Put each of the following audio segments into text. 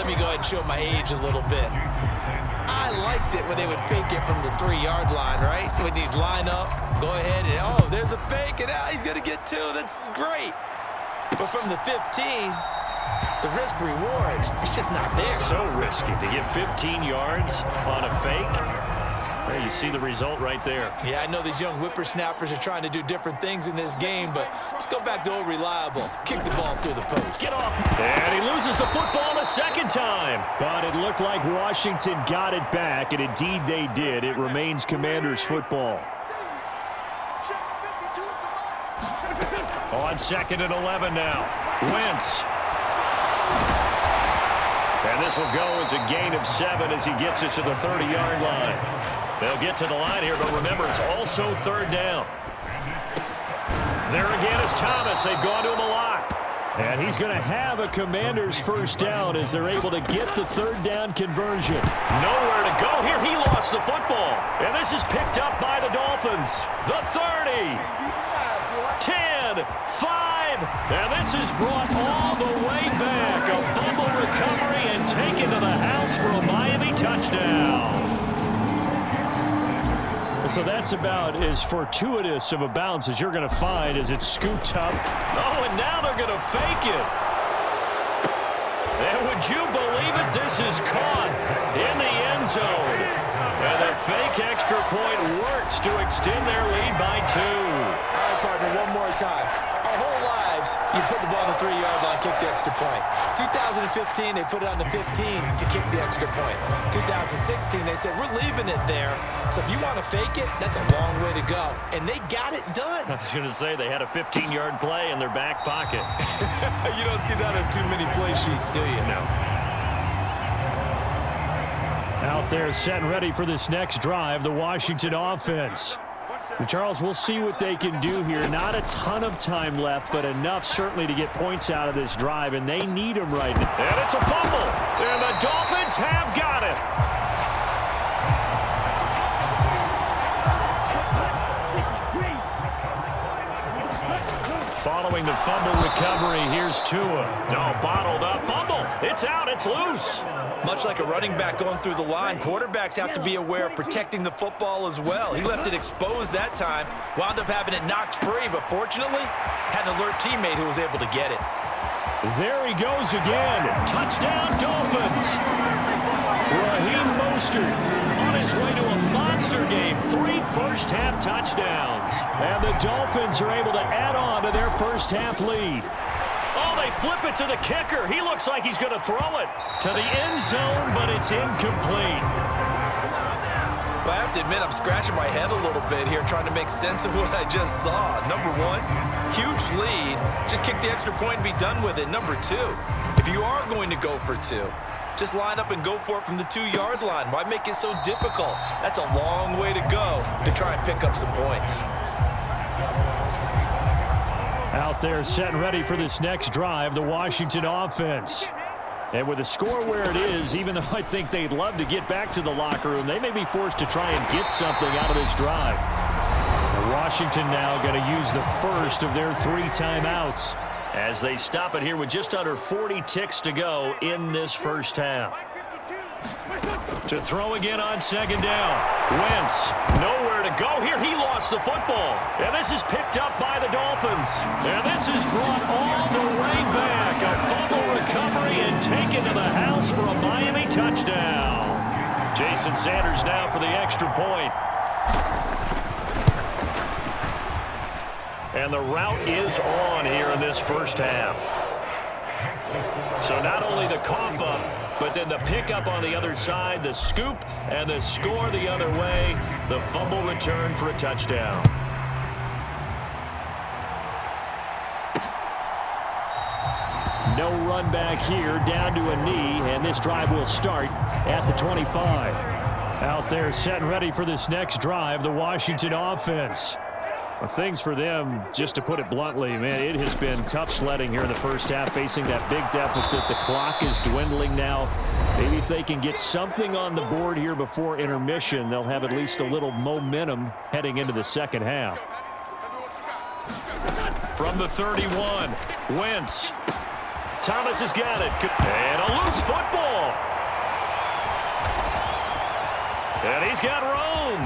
let me go ahead and show my age a little bit. I liked it when they would fake it from the 3-yard line, right? When you'd line up, go ahead, and oh, there's a fake, and he's going to get 2. That's great. But from the 15, the risk-reward, it's just not there. So risky to get 15 yards on a fake. Well, you see the result right there. Yeah, I know these young whippersnappers are trying to do different things in this game, but let's go back to old reliable. Kick the ball through the post. Get off. And he loses the football a second time. But it looked like Washington got it back, and indeed they did. It remains Commanders football. On 2nd and 11 now. Wentz. And this will go as a gain of 7 as he gets it to the 30-yard line. They'll get to the line here, but remember, it's also 3rd down. There again is Thomas. They've gone to him a lot. And he's going to have a Commanders first down as they're able to get the 3rd down conversion. Nowhere to go here. He lost the football. And this is picked up by the Dolphins. The 30. 10. 5. And this is brought all the way back. A fumble recovery and taken to the house for a Miami touchdown. So that's about as fortuitous of a bounce as you're going to find as it's scooped up. Oh, and now they're going to fake it. And would you believe it? This is caught in the end zone. And the fake extra point works to extend their lead by 2. All right, partner, one more time. Our whole lives, you put the ball on the 3-yard line, kick the extra point. 2015, they put it on the 15 to kick the extra point. 2016, they said, we're leaving it there. So if you want to fake it, that's a long way to go. And they got it done. I was going to say they had a 15-yard play in their back pocket. You don't see that on too many play sheets, do you? No. Out there set and ready for this next drive, the Washington offense. And Charles, we'll see what they can do here. Not a ton of time left, but enough certainly to get points out of this drive, and they need them right now. And it's a fumble, and the Dolphins have got it. Following the fumble recovery, here's Tua. No, bottled up fumble. It's out, it's loose. Much like a running back going through the line, quarterbacks have to be aware of protecting the football as well. He left it exposed that time, wound up having it knocked free, but fortunately, had an alert teammate who was able to get it. There he goes again. Touchdown, Dolphins. Raheem Mostert on his way to a monster game. 3 first-half touchdowns. And the Dolphins are able to add on to their first-half lead. Oh, they flip it to the kicker. He looks like he's going to throw it to the end zone, but it's incomplete. Well, I have to admit, I'm scratching my head a little bit here trying to make sense of what I just saw. Number 1, huge lead. Just kick the extra point and be done with it. Number 2, if you are going to go for 2, just line up and go for it from the 2-yard line. Why make it so difficult? That's a long way to go to try and pick up some points. Out there set and ready for this next drive, the Washington offense. And with the score where it is, even though I think they'd love to get back to the locker room, they may be forced to try and get something out of this drive. And Washington now going to use the first of their 3 timeouts as they stop it here with just under 40 ticks to go in this first half. To throw again on 2nd down. Wentz, nowhere to go here. He lost the football. And this is picked up by the Dolphins. And this is brought all the way back. A fumble recovery and taken to the house for a Miami touchdown. Jason Sanders now for the extra point. And the route is on here in this first half. So not only the cough up, but then the pickup on the other side, the scoop, and the score the other way. The fumble return for a touchdown. No run back here, down to a knee, and this drive will start at the 25. Out there set and ready for this next drive, the Washington offense. Well, things for them, just to put it bluntly, man, it has been tough sledding here in the first half, facing that big deficit. The clock is dwindling now. Maybe if they can get something on the board here before intermission, they'll have at least a little momentum heading into the second half. From the 31, Wentz. Thomas has got it. And a loose football. He's got room.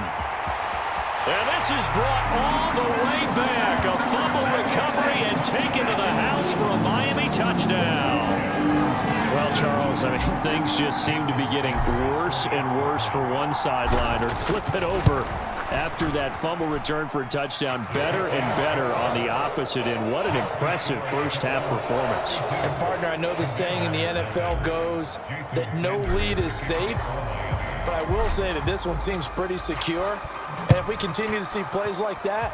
And this is brought all the way back. A fumble recovery and taken to the house for a Miami touchdown. Well, Charles, I mean, things just seem to be getting worse and worse for one sideline. Or flip it over after that fumble return for a touchdown. Better and better on the opposite end. What an impressive first-half performance. And, partner, I know the saying in the NFL goes that no lead is safe. But I will say that this one seems pretty secure. And if we continue to see plays like that,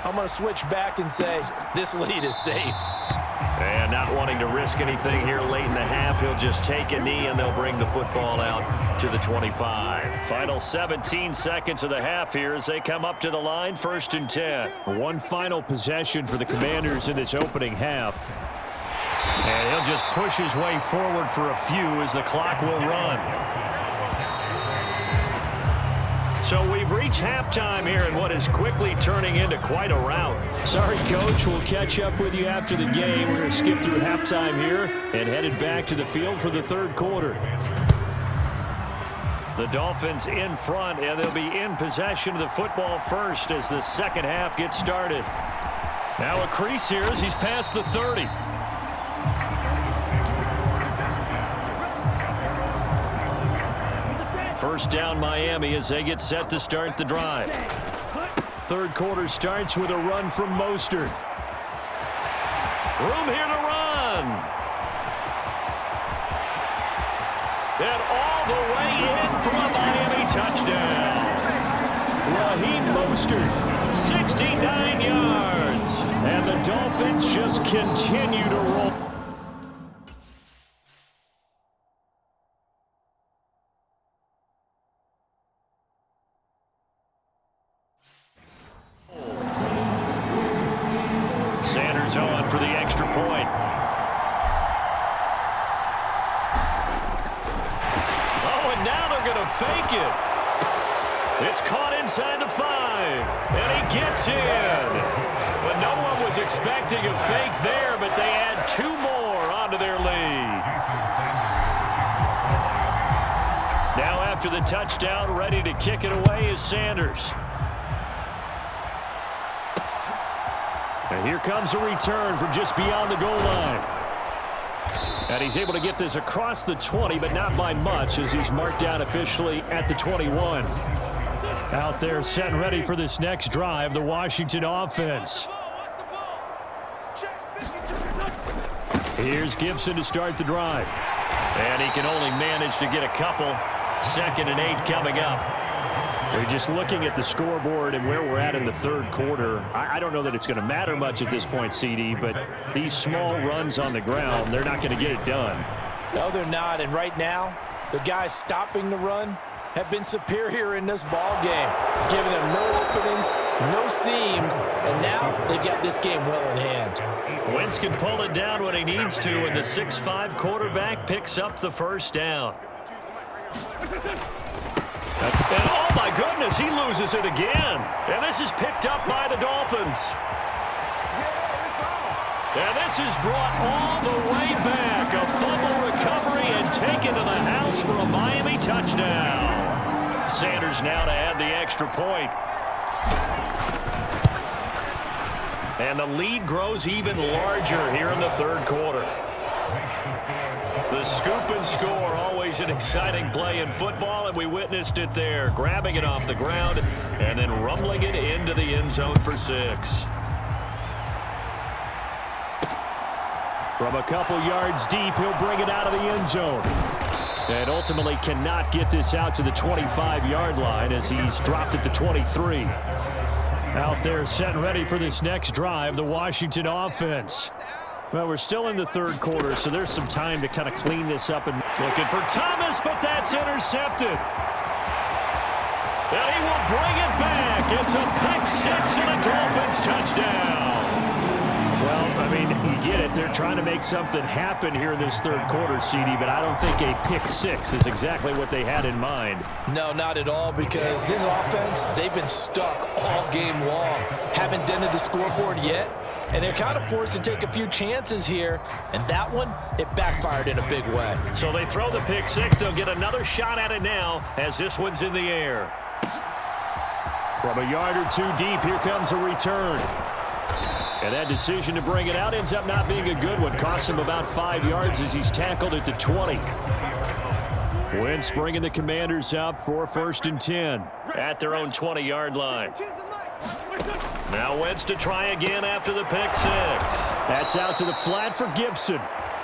I'm going to switch back and say this lead is safe. And not wanting to risk anything here late in the half, he'll just take a knee and they'll bring the football out to the 25. Final 17 seconds of the half here as they come up to the line, 1st and 10. One final possession for the Commanders in this opening half. And he'll just push his way forward for a few as the clock will run. So we've reached halftime here in what is quickly turning into quite a rout. Sorry, Coach. We'll catch up with you after the game. We're going to skip through halftime here and headed back to the field for the third quarter. The Dolphins in front, and they'll be in possession of the football first as the second half gets started. Now a crease here as he's past the 30. First down Miami as they get set to start the drive. Third quarter starts with a run from Mostert. Room here to run. And all the way in for a Miami touchdown. Raheem Mostert, 69 yards. And the Dolphins just continue to roll. Sanders on for the extra point. Oh, and now they're going to fake it. It's caught inside the 5, and he gets in. But no one was expecting a fake there, but they add 2 more onto their lead. Now after the touchdown, ready to kick it away is Sanders. And here comes a return from just beyond the goal line. And he's able to get this across the 20, but not by much as he's marked down officially at the 21. Out there set and ready for this next drive, the Washington offense. Here's Gibson to start the drive. And he can only manage to get a couple. 2nd and 8 coming up. We're just looking at the scoreboard and where we're at in the third quarter. I don't know that it's going to matter much at this point, CD, but these small runs on the ground, they're not going to get it done. No, they're not. And right now, the guys stopping the run have been superior in this ball game, giving them no openings, no seams, and now they've got this game well in hand. Wentz can pull it down when he needs to, and the 6'5" quarterback picks up the first down. And oh my goodness, he loses it again. And this is picked up by the Dolphins. And this is brought all the way back. A fumble recovery and taken to the house for a Miami touchdown. Sanders now to add the extra point. And the lead grows even larger here in the third quarter. The scoop and score, always an exciting play in football, and we witnessed it there. Grabbing it off the ground and then rumbling it into the end zone for 6. From a couple yards deep, he'll bring it out of the end zone. And ultimately cannot get this out to the 25-yard line as he's dropped it to 23. Out there set and ready for this next drive, the Washington offense. Well, we're still in the third quarter, so there's some time to kind of clean this up. And looking for Thomas, but that's intercepted. And he will bring it back. It's a pick 6 and a Dolphins touchdown. Well, I mean, you get it. They're trying to make something happen here in this third quarter, CD, but I don't think a pick 6 is exactly what they had in mind. No, not at all, because this offense, they've been stuck all game long. Haven't dented the scoreboard yet. And they're kind of forced to take a few chances here. And that one, it backfired in a big way. So they throw the pick 6. They'll get another shot at it now as this one's in the air. From a yard or two deep, here comes a return. And that decision to bring it out ends up not being a good one. Costs him about 5 yards as he's tackled at the 20. Wentz bringing the Commanders up for 1st and 10 at their own 20-yard line. Now Wentz to try again after the pick six. That's out to the flat for Gibson.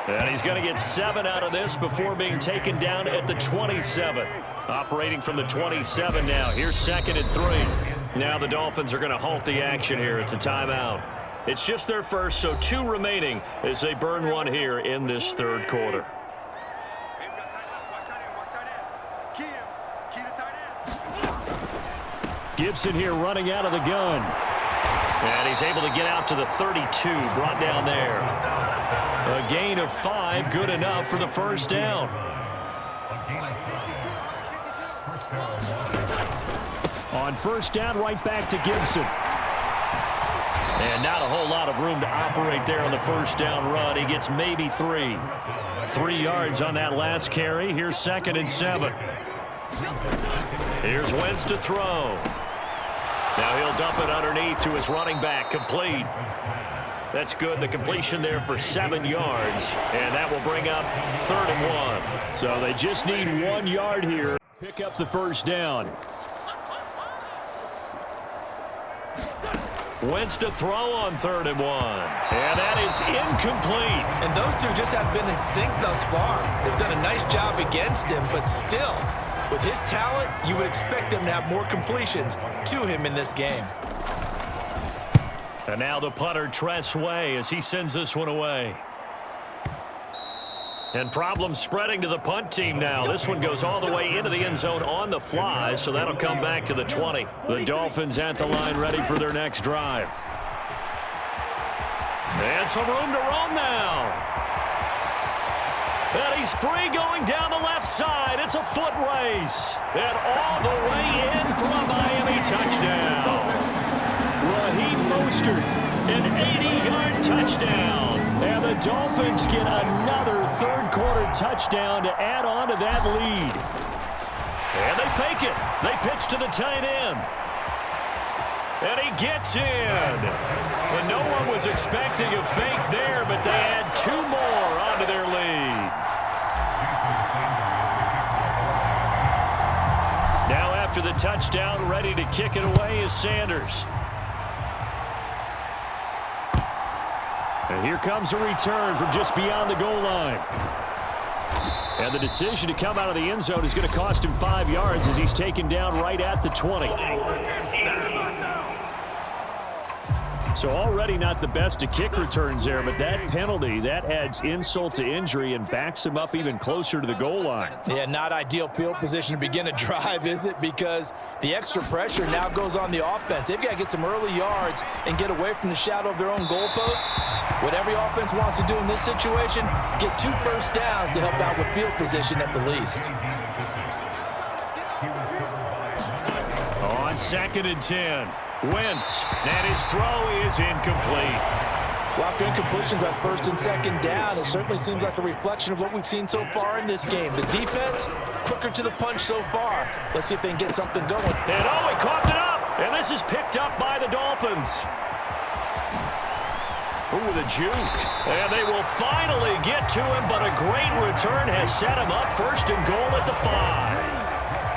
And he's going to get 7 out of this before being taken down at the 27. Operating from the 27 now. Here's 2nd and 3. Now the Dolphins are going to halt the action here. It's a timeout. It's just their first, so 2 remaining as they burn one here in this 3rd quarter. Gibson here running out of the gun. And he's able to get out to the 32, brought down there. A gain of 5, good enough for the 1st down. On 1st down, right back to Gibson. And not a whole lot of room to operate there on the 1st down run. He gets maybe 3. 3 yards on that last carry. Here's 2nd and 7. Here's Wentz to throw. Now he'll dump it underneath to his running back, complete. That's good. The completion there for 7 yards, and that will bring up 3rd and 1. So they just need 1 yard here. Pick up the 1st down. Wentz to throw on 3rd and 1. And that is incomplete. And those two just have been in sync thus far. They've done a nice job against him, but still, with his talent, you would expect them to have more completions to him in this game. And now the punter, Tress Way, as he sends this one away. And problems spreading to the punt team now. This one goes all the way into the end zone on the fly, so that'll come back to the 20. The Dolphins at the line ready for their next drive. And some room to roam now. And he's free going down the left side. It's a foot race. And all the way in for a Miami touchdown. Raheem Mostert, an 80-yard touchdown. And the Dolphins get another 3rd quarter touchdown to add on to that lead. And they fake it. They pitch to the tight end. And he gets in. And no one was expecting a fake there, but they add 2 more onto their lead. Now after the touchdown, ready to kick it away is Sanders. And here comes a return from just beyond the goal line. And the decision to come out of the end zone is going to cost him 5 yards as he's taken down right at the 20. So already not the best of kick returns there, but that penalty, that adds insult to injury and backs him up even closer to the goal line. Yeah, not ideal field position to begin a drive, is it? Because the extra pressure now goes on the offense. They've got to get some early yards and get away from the shadow of their own goalposts. What every offense wants to do in this situation, get 2 first downs to help out with field position at the least. On 2nd and 10. Wentz, and his throw is incomplete. While incompletions on 1st and 2nd down, it certainly seems like a reflection of what we've seen so far in this game. The defense, quicker to the punch so far. Let's see if they can get something going. And he coughed it up, and this is picked up by the Dolphins. Ooh, the juke. And they will finally get to him, but a great return has set him up 1st and goal at the 5.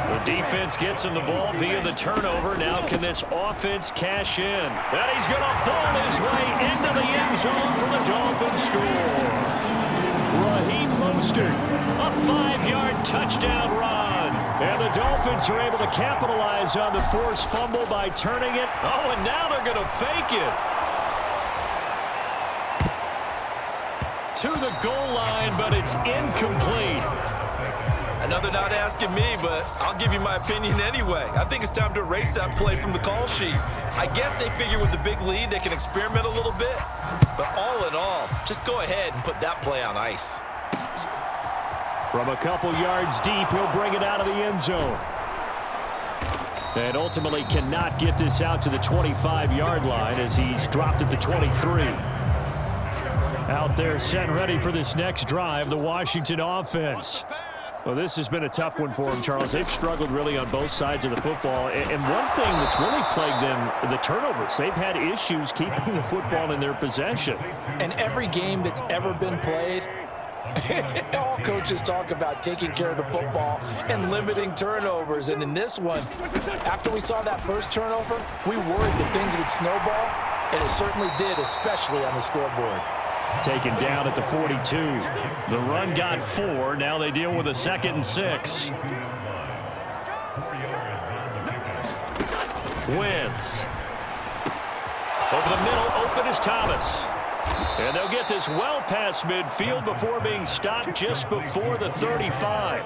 The defense gets him the ball via the turnover. Now can this offense cash in? And he's going to ball his way into the end zone for the Dolphins score. Raheem Mostert, a 5-yard touchdown run. And the Dolphins are able to capitalize on the forced fumble by turning it. Oh, and now they're going to fake it. To the goal line, but it's incomplete. Another not asking me, but I'll give you my opinion anyway. I think it's time to erase that play from the call sheet. I guess they figure with the big lead they can experiment a little bit. But all in all, just go ahead and put that play on ice. From a couple yards deep, he'll bring it out of the end zone. And ultimately cannot get this out to the 25-yard line as he's dropped at the 23. Out there set and ready for this next drive, the Washington offense. Well, this has been a tough one for them, Charles. They've struggled really on both sides of the football. And one thing that's really plagued them, the turnovers. They've had issues keeping the football in their possession. And every game that's ever been played, all coaches talk about taking care of the football and limiting turnovers. And in this one, after we saw that first turnover, we worried that things would snowball, and it certainly did, especially on the scoreboard. Taken down at the 42. The run got 4. Now they deal with a 2nd and 6. Wentz. Over the middle, open is Thomas. And they'll get this well past midfield before being stopped just before the 35.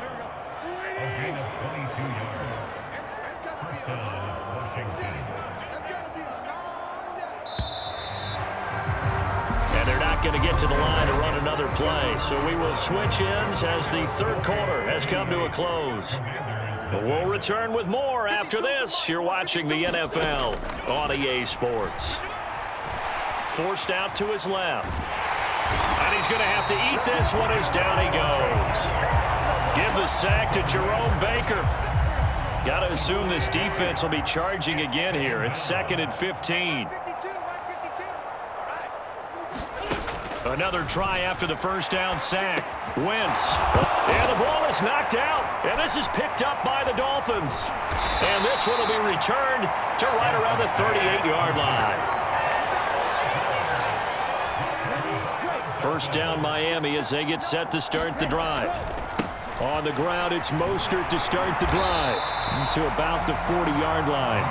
Going to get to the line to run another play. So we will switch ends as the third quarter has come to a close. We'll return with more after this. You're watching the NFL on EA Sports. Forced out to his left. And he's going to have to eat this one as down he goes. Give the sack to Jerome Baker. Got to assume this defense will be charging again here. It's 2nd and 15. Another try after the first down sack. Wentz. And the ball is knocked out. And this is picked up by the Dolphins. And this one will be returned to right around the 38-yard line. First down Miami as they get set to start the drive. On the ground, it's Mostert to start the drive to about the 40-yard line.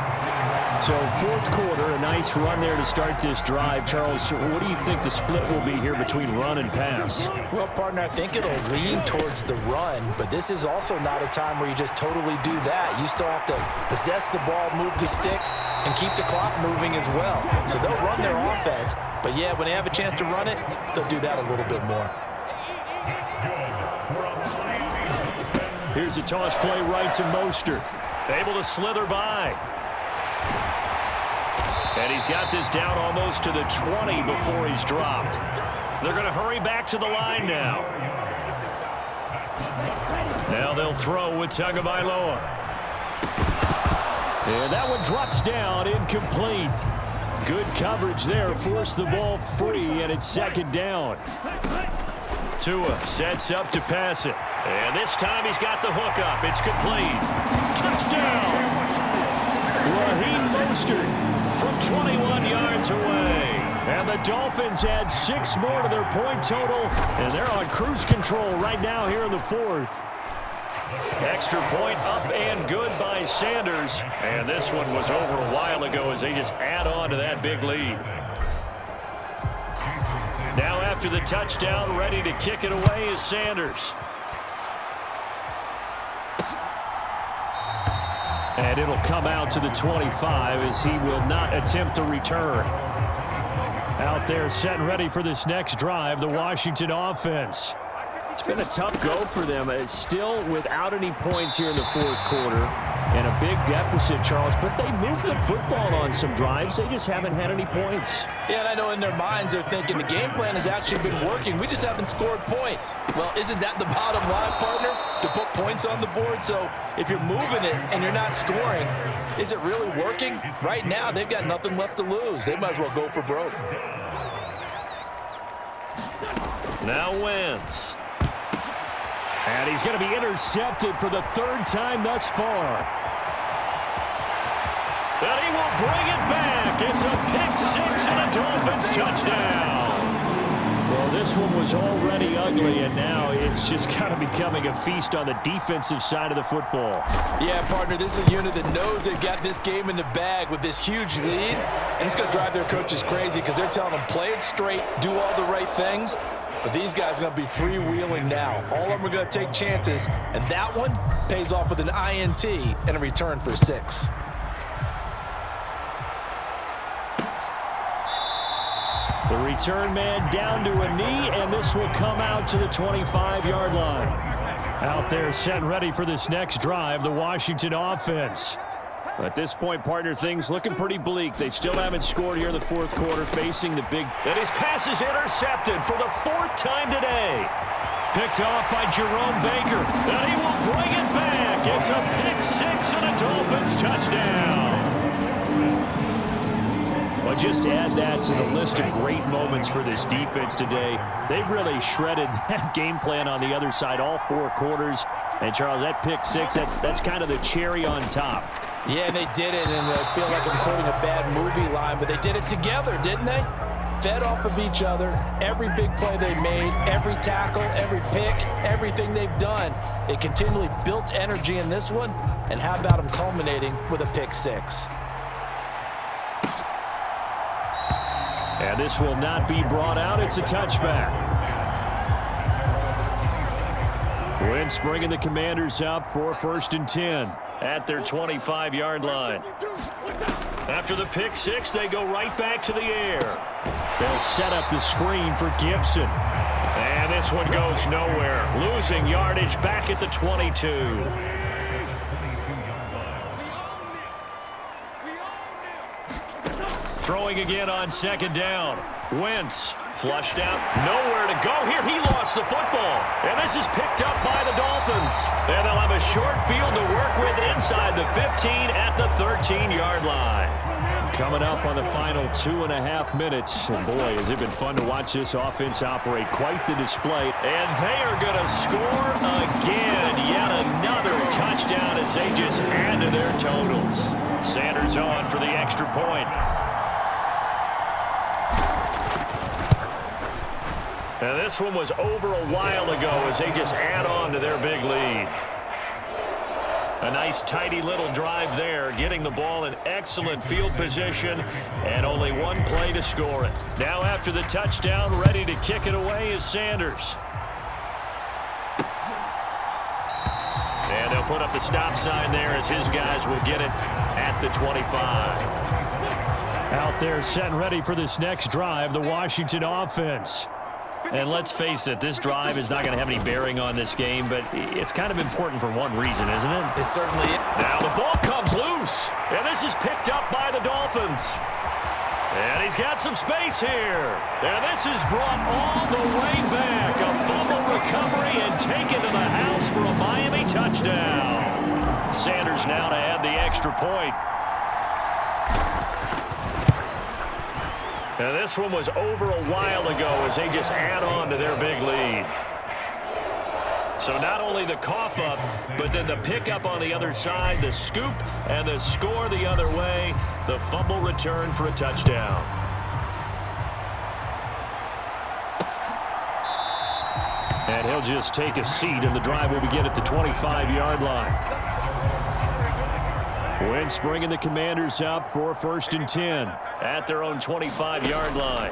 So fourth quarter, a nice run there to start this drive. Charles, what do you think the split will be here between run and pass? Well, partner, I think it'll lean towards the run, but this is also not a time where you just totally do that. You still have to possess the ball, move the sticks, and keep the clock moving as well. So they'll run their offense, but yeah, when they have a chance to run it, they'll do that a little bit more. Here's a toss play right to Mostert. Able to slither by. And he's got this down almost to the 20 before he's dropped. They're going to hurry back to the line now. Now they'll throw with Tagovailoa. And that one drops down, incomplete. Good coverage there, forced the ball free, and it's 2nd down. Tua sets up to pass it. And this time he's got the hook up. It's complete. Touchdown! Raheem Mostert from 21 yards away. And the Dolphins add 6 more to their point total, and they're on cruise control right now here in the fourth. Extra point up and good by Sanders. And this one was over a while ago as they just add on to that big lead. Now after the touchdown, ready to kick it away is Sanders. And it'll come out to the 25 as he will not attempt a return. Out there set and ready for this next drive, the Washington offense. It's been a tough go for them. It's still without any points here in the fourth quarter. And a big deficit, Charles. But they moved the football on some drives. They just haven't had any points. Yeah, and I know in their minds they're thinking the game plan has actually been working. We just haven't scored points. Well, isn't that the bottom line, partner? To put points on the board? So if you're moving it and you're not scoring, is it really working? Right now, they've got nothing left to lose. They might as well go for broke. Now Wentz. And he's going to be intercepted for the 3rd time thus far. And he will bring it back. It's a pick-6 and a Dolphins touchdown. Well, this one was already ugly, and now it's just kind of becoming a feast on the defensive side of the football. Yeah, partner, this is a unit that knows they've got this game in the bag with this huge lead, and it's going to drive their coaches crazy because they're telling them play it straight, do all the right things. But these guys are going to be freewheeling now. All of them are going to take chances, and that one pays off with an INT and a return for 6. The return man down to a knee, and this will come out to the 25-yard line. Out there set and ready for this next drive, the Washington offense. At this point, partner, things looking pretty bleak. They still haven't scored here in the fourth quarter, facing the big... And his pass is intercepted for the 4th time today. picked off by Jerome Baker, and he will bring it back. It's a pick six and a Dolphins touchdown. Well, just add that to the list of great moments for this defense today. They've really shredded that game plan on the other side all four quarters. And, Charles, that pick six, that's kind of the cherry on top. Yeah, and they did it, and I feel like I'm quoting a bad movie line, but they did it together, didn't they? Fed off of each other, every big play they made, every tackle, every pick, everything they've done. They continually built energy in this one, and how about them culminating with a pick six? And this will not be brought out. It's a touchback. Wentz bringing the Commanders up for 1st and 10 at their 25-yard line. After the pick six, they go right back to the air. They'll set up the screen for Gibson. And this one goes nowhere. Losing yardage back at the 22. Throwing again on 2nd down. Wentz flushed out. Nowhere to go here. He lost the football. And this is picked up by the Dolphins. And they'll have a short field to work with inside the 15 at the 13-yard line. Coming up on the final 2.5 minutes. And boy, has it been fun to watch this offense operate. Quite the display. And they are going to score again. Yet another touchdown as they just add to their totals. Sanders on for the extra point. And this one was over a while ago as they just add on to their big lead. A nice tidy little drive there, getting the ball in excellent field position, and only one play to score it. Now after the touchdown, ready to kick it away is Sanders. And they'll put up the stop sign there as his guys will get it at the 25. Out there set and ready for this next drive, the Washington offense. And let's face it, this drive is not going to have any bearing on this game, but it's kind of important for one reason, isn't it? It certainly is. Now the ball comes loose, and this is picked up by the Dolphins. And he's got some space here. And this is brought all the way back. A fumble recovery and taken to the house for a Miami touchdown. Sanders now to add the extra point. And this one was over a while ago as they just add on to their big lead. So not only the cough up, but then the pickup on the other side, the scoop, and the score the other way, the fumble return for a touchdown. And he'll just take a seat, and the drive will begin at the 25-yard line. Wentz bringing the Commanders up for 1st and 10 at their own 25-yard line.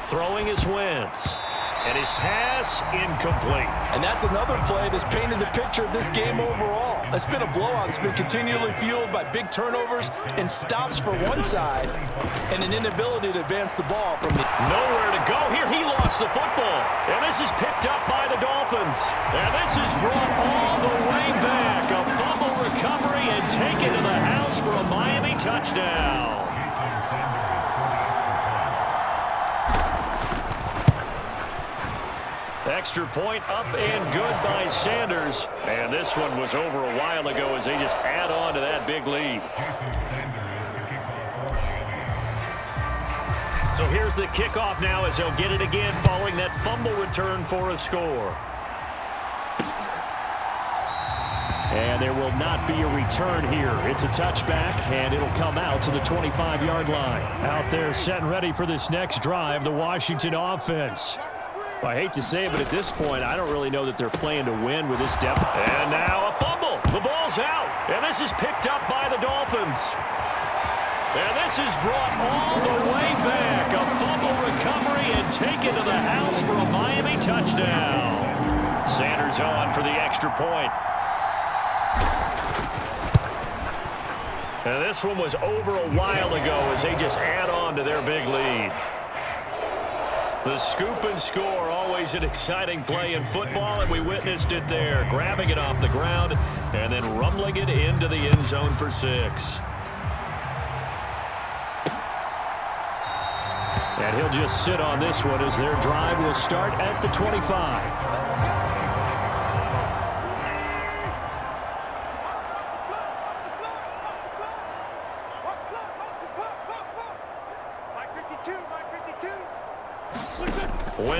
Throwing is Wentz. And his pass incomplete. And that's another play that's painted the picture of this game overall. It's been a blowout. It's been continually fueled by big turnovers and stops for one side and an inability to advance the ball from the... Nowhere to go here. He lost the football. And this is picked up by the Dolphins. And this is brought all the way back. A fumble recovery and taken to the house for a Miami touchdown. Extra point up and good by Sanders. And this one was over a while ago as they just add on to that big lead. So here's the kickoff now as they'll get it again following that fumble return for a score. And there will not be a return here. It's a touchback, and it'll come out to the 25-yard line. Out there set and ready for this next drive, the Washington offense. Well, I hate to say it, but at this point, I don't really know that they're playing to win with this depth. And now a fumble. The ball's out, and this is picked up by the Dolphins. And this is brought all the way back. A fumble recovery and taken to the house for a Miami touchdown. Sanders on for the extra point. And this one was over a while ago as they just add on to their big lead. The scoop and score, always an exciting play in football, and we witnessed it there, grabbing it off the ground and then rumbling it into the end zone for 6. And he'll just sit on this one as their drive will start at the 25.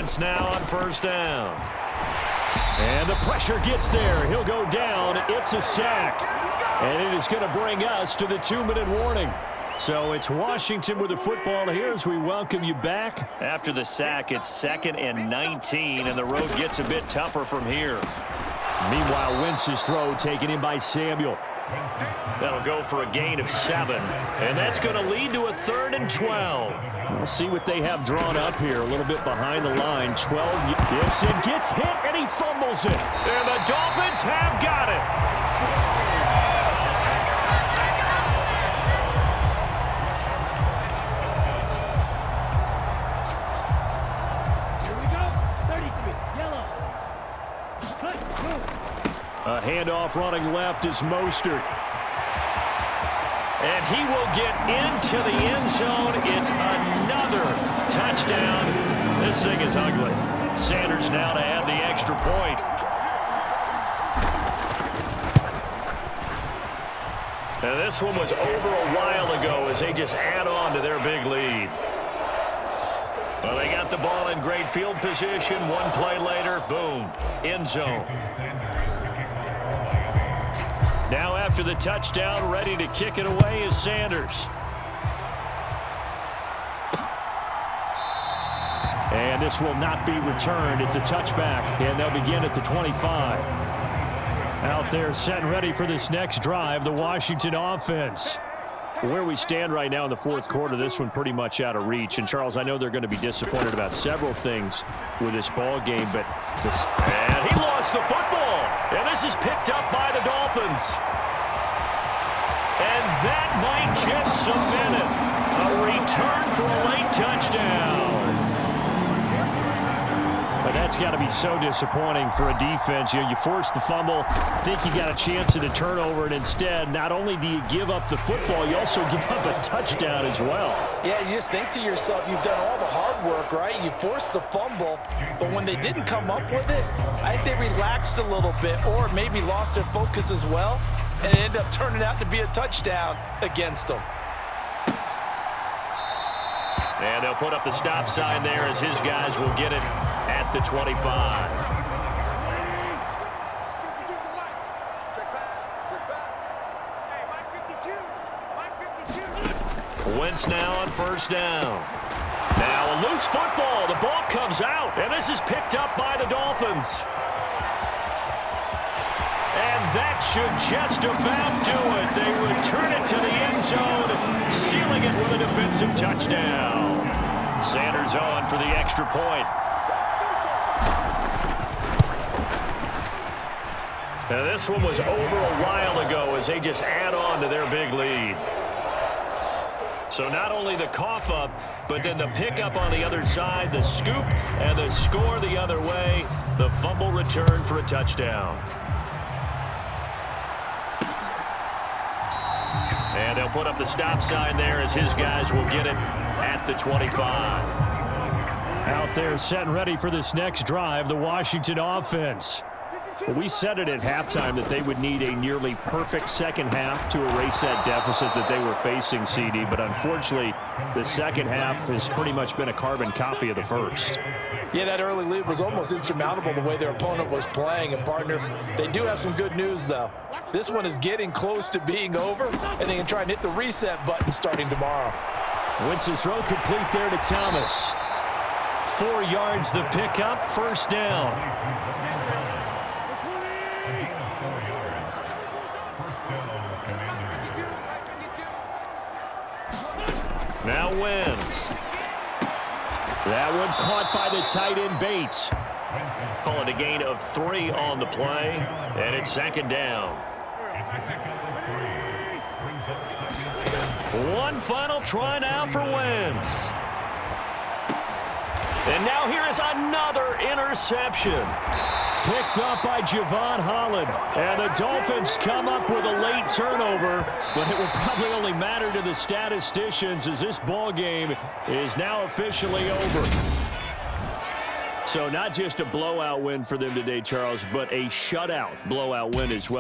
Wentz now on first down. And the pressure gets there. He'll go down. It's a sack. And it is going to bring us to the 2-minute warning. So it's Washington with the football here as we welcome you back. After the sack, it's 2nd and 19, and the road gets a bit tougher from here. Meanwhile, Wentz's throw taken in by Samuel. That'll go for a gain of 7, and that's going to lead to a 3rd and 12. We'll see what they have drawn up here. A little bit behind the line. 12. Gibson gets hit, and he fumbles it. And the Dolphins have got it. A handoff running left is Mostert. And he will get into the end zone. It's another touchdown. This thing is ugly. Sanders now to add the extra point. And this one was over a while ago as they just add on to their big lead. Well, they got the ball in great field position. One play later, boom, end zone. Now after the touchdown, ready to kick it away is Sanders. And this will not be returned. It's a touchback, and they'll begin at the 25. Out there set and ready for this next drive, the Washington offense. Where we stand right now in the fourth quarter, this one pretty much out of reach. And, Charles, I know they're going to be disappointed about several things with this ball game, but this... And he lost the football. And this is picked up by the Dolphins. And that might just cement it. A return for a late touchdown. But that's got to be so disappointing for a defense. You know, you force the fumble, think you got a chance at a turnover, and instead, not only do you give up the football, you also give up a touchdown as well. Yeah, you just think to yourself, you've done all the hard work, right? You forced the fumble, but when they didn't come up with it, I think they relaxed a little bit or maybe lost their focus as well, and it ended up turning out to be a touchdown against them. And they'll put up the stop sign there as his guys will get it at the 25. Wentz now on first down. Now a loose football. The ball comes out, and this is picked up by the Dolphins. And that should just about do it. They return it to the end zone, sealing it with a defensive touchdown. Sanders on for the extra point. Now this one was over a while ago as they just add on to their big lead. So not only the cough up, but then the pickup on the other side, the scoop, and the score the other way. The fumble return for a touchdown. And they'll put up the stop sign there as his guys will get it at the 25. Out there set and ready for this next drive, the Washington offense. Well, we said it at halftime that they would need a nearly perfect second half to erase that deficit that they were facing, CD. But unfortunately, the second half has pretty much been a carbon copy of the first. Yeah, that early lead was almost insurmountable the way their opponent was playing. And, partner, they do have some good news, though. This one is getting close to being over, and they can try and hit the reset button starting tomorrow. Wentz's throw complete there to Thomas. 4 yards the pickup, first down. Now Wentz. That one caught by the tight end Bates. Call it a gain of 3 on the play, and it's second down. One final try now for Wentz. And now here is another interception. Picked up by Javon Holland. And the Dolphins come up with a late turnover, but it will probably only matter to the statisticians as this ball game is now officially over. So not just a blowout win for them today, Charles, but a shutout blowout win as well.